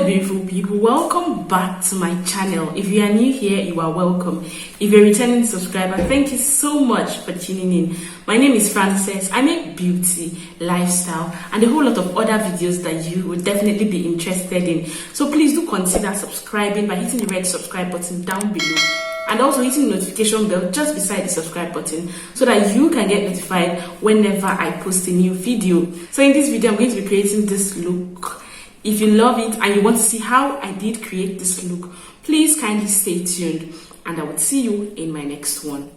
Hello beautiful people, welcome back to my channel. If you are new here, you are welcome. If you're a returning subscriber, thank you so much for tuning in. My name is Frances. I make beauty, lifestyle and a whole lot of other videos that you would definitely be interested in. So please do consider subscribing by hitting the red subscribe button down below and also hitting the notification bell just beside the subscribe button so that you can get notified whenever I post a new video. So in this video, I'm going to be creating this look. If you love it and you want to see how I did create this look, please kindly stay tuned and I will see you in my next one.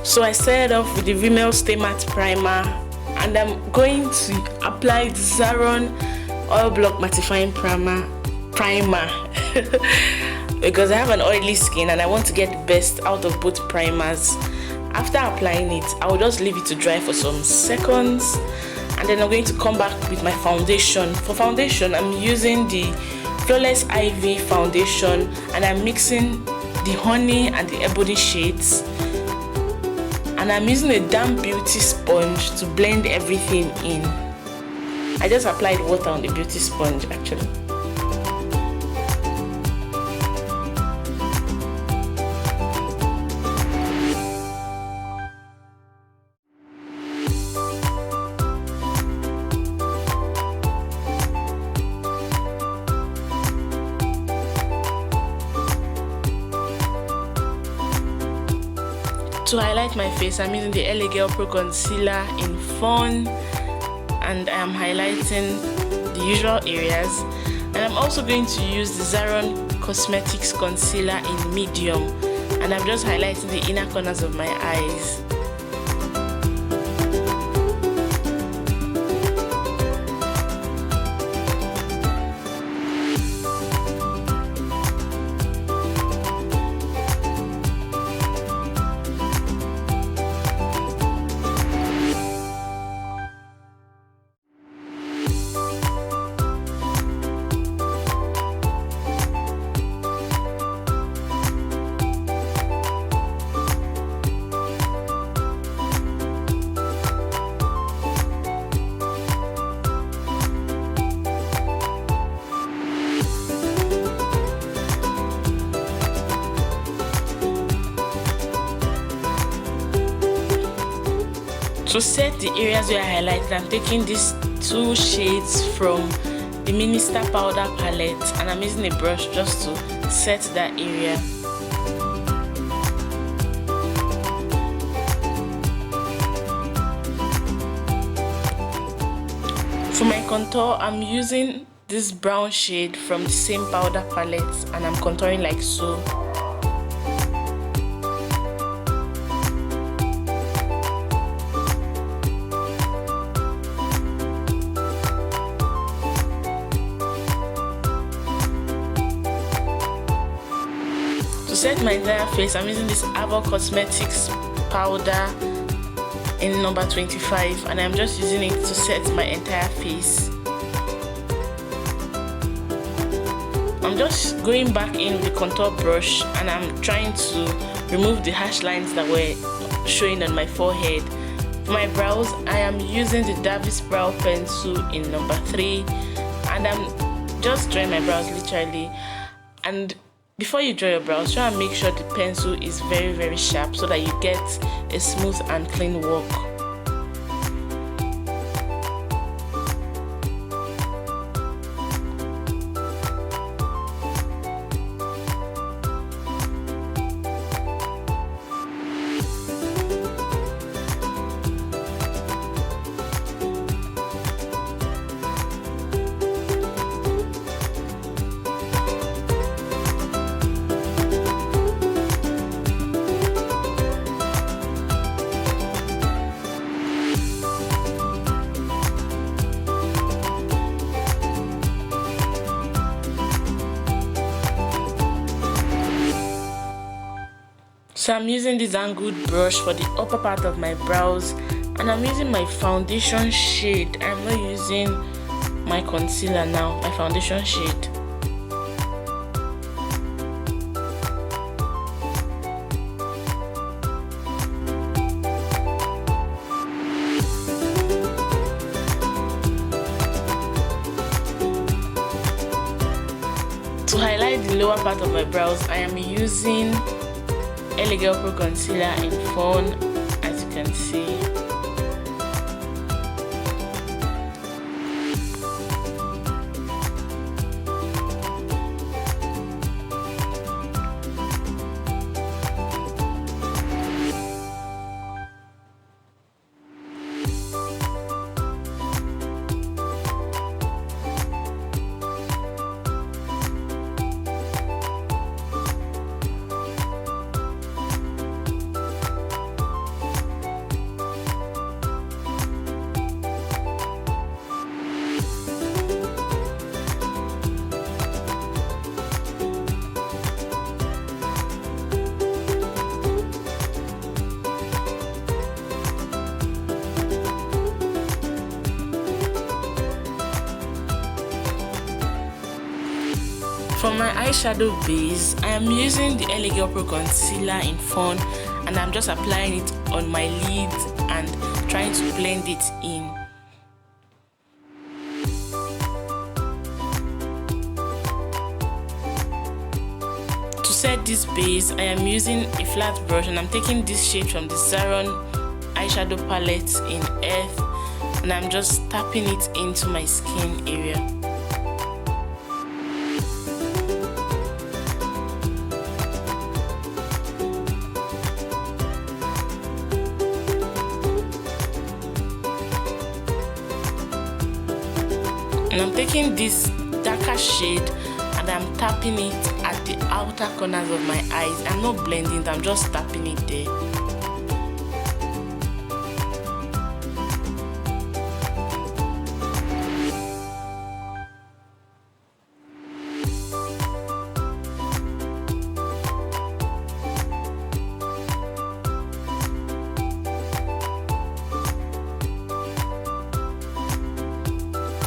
So I started off with the Rimmel Stay Matte Primer and I'm going to apply the Zaron Oil Block Mattifying Primer because I have an oily skin and I want to get the best out of both primers. After applying it, I will just leave it to dry for some seconds and then I'm going to come back with my foundation. For foundation, I'm using the FlawlessIvy foundation and I'm mixing the honey and the ebony shades and I'm using a damp beauty sponge to blend everything in. I just applied water on the beauty sponge actually. To highlight my face, I'm using the LA Pro Concealer in Fawn and I am highlighting the usual areas, and I'm also going to use the Zaron Cosmetics Concealer in Medium and I'm just highlighting the inner corners of my eyes. To set the areas where I highlighted, I'm taking these two shades from the Ministar powder palette and I'm using a brush just to set that area. For my contour, I'm using this brown shade from the same powder palette and I'm contouring like so. To set my entire face, I'm using this Avour Cosmetics powder in number 25 and I'm just using it to set my entire face. I'm just going back in with the contour brush and I'm trying to remove the harsh lines that were showing on my forehead. For my brows, I am using the Davis Brow Pencil in number 3 and I'm just drawing my brows literally. And before you draw your brows, try and make sure the pencil is very sharp so that you get a smooth and clean walk. So I'm using this angled brush for the upper part of my brows and I'm using my foundation shade. I'm not using my concealer now, my foundation shade. To highlight the lower part of my brows, I am using Eyelegthening Pro Concealer in Fawn, as you can see. For my eyeshadow base, I am using the Eyelegthening Pro Concealer in Fawn, and I'm just applying it on my lid and trying to blend it in. To set this base, I am using a flat brush, and I'm taking this shade from the Zaron eyeshadow palette in Earth, and I'm just tapping it into my skin area. And I'm taking this darker shade and I'm tapping it at the outer corners of my eyes. I'm not blending it, I'm just tapping it there.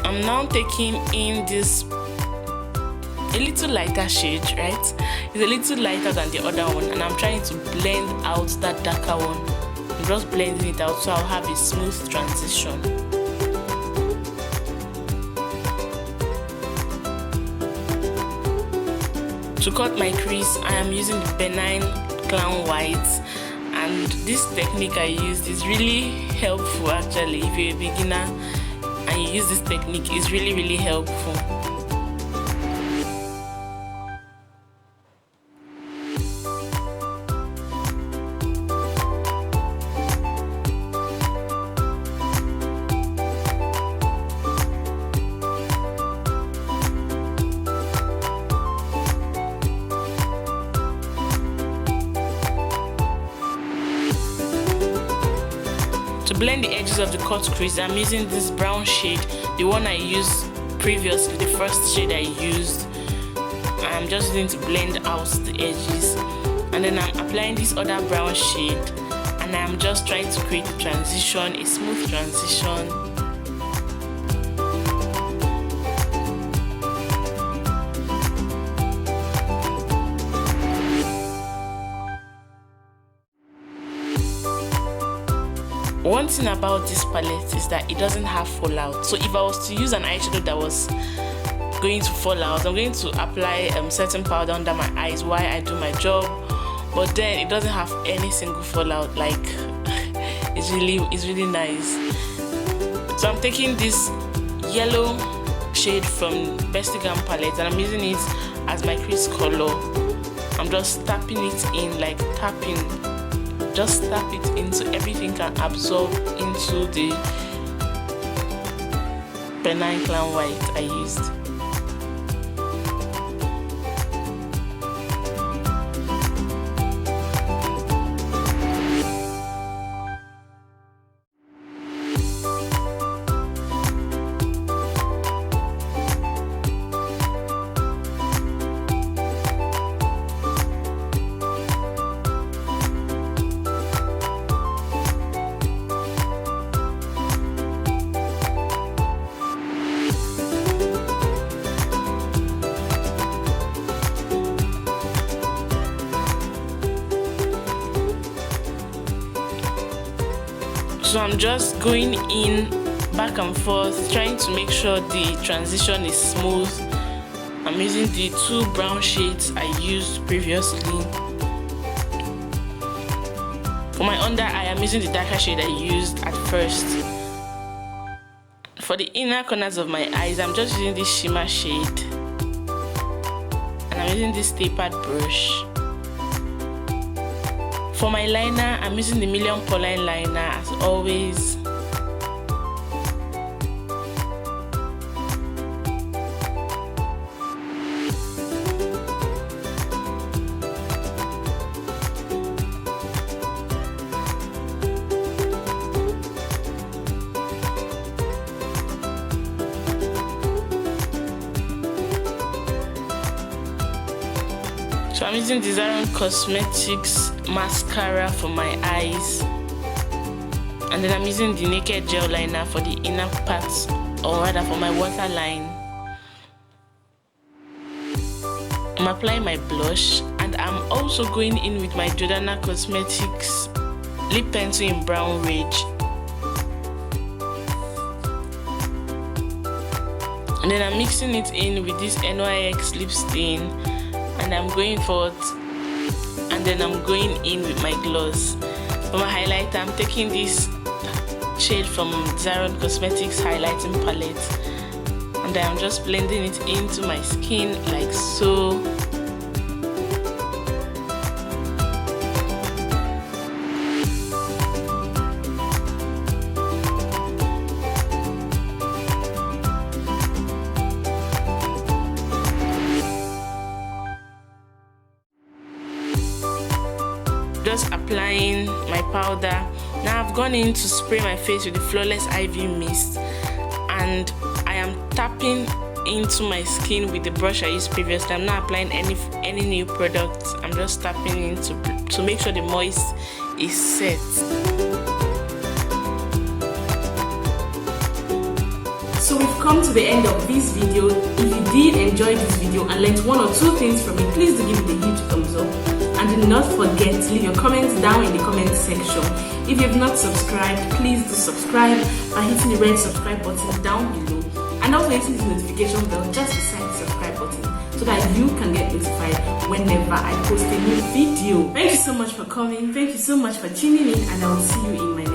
I'm now taking in this a little lighter shade, right? It's a little lighter than the other one, and I'm trying to blend out that darker one. I'm just blending it out so I'll have a smooth transition. To cut my crease, I am using the benign clown white, and this technique I used is really helpful actually. If you're a beginner and you use this technique, it's really helpful. To blend the edges of the cut crease, I'm using this brown shade, the one I used previously, the first shade I used. I'm just going to blend out the edges, and then I'm applying this other brown shade, and I'm just trying to create a transition, a smooth transition. One thing about this palette is that it doesn't have fallout. So if I was to use an eyeshadow that was going to fall out, I'm going to apply setting powder under my eyes while I do my job, but then it doesn't have any single fallout. Like it's really nice. So I'm taking this yellow shade from Bestie Gam palette, and I'm using it as my crease color. I'm just tapping it in, like tapping. Just tap it into everything can absorb into the benign clown white I used. So I'm just going in back and forth, trying to make sure the transition is smooth I'm using the 2 brown shades I used previously. For my under eye, I'm using the darker shade I used at first. For the inner corners of my eyes, I'm just using this shimmer shade. And I'm using this tapered brush. For my liner, I'm using the Milion Pauline liner as always. So I'm using the Zaron Cosmetics mascara for my eyes, and then I'm using the Naked Gel liner for the inner parts, or rather for my waterline. I'm applying my blush, and I'm also going in with my Jordana Cosmetics lip pencil in Brown Rage. And then I'm mixing it in with this NYX lip stain, and I'm going forward, and then I'm going in with my gloss. For my highlighter, I'm taking this shade from Zaron Cosmetics highlighting palette, and then I'm just blending it into my skin like so. Just applying my powder. Now I've gone in to spray my face with the FlawlessIvy mist, and I am tapping into my skin with the brush I used previously. I'm not applying any new products. I'm just tapping in to make sure the moist is set. So we've come to the end of this video. If you did enjoy this video and learned 1 or 2 things from it, please do give it a huge thumbs up. And do not forget to leave your comments down in the comment section. If you have not subscribed, please do subscribe by hitting the red subscribe button down below, and also hitting the notification bell just beside the subscribe button so that you can get notified whenever I post a new video. Thank you so much for coming. Thank you so much for tuning in, and I will see you in my next video.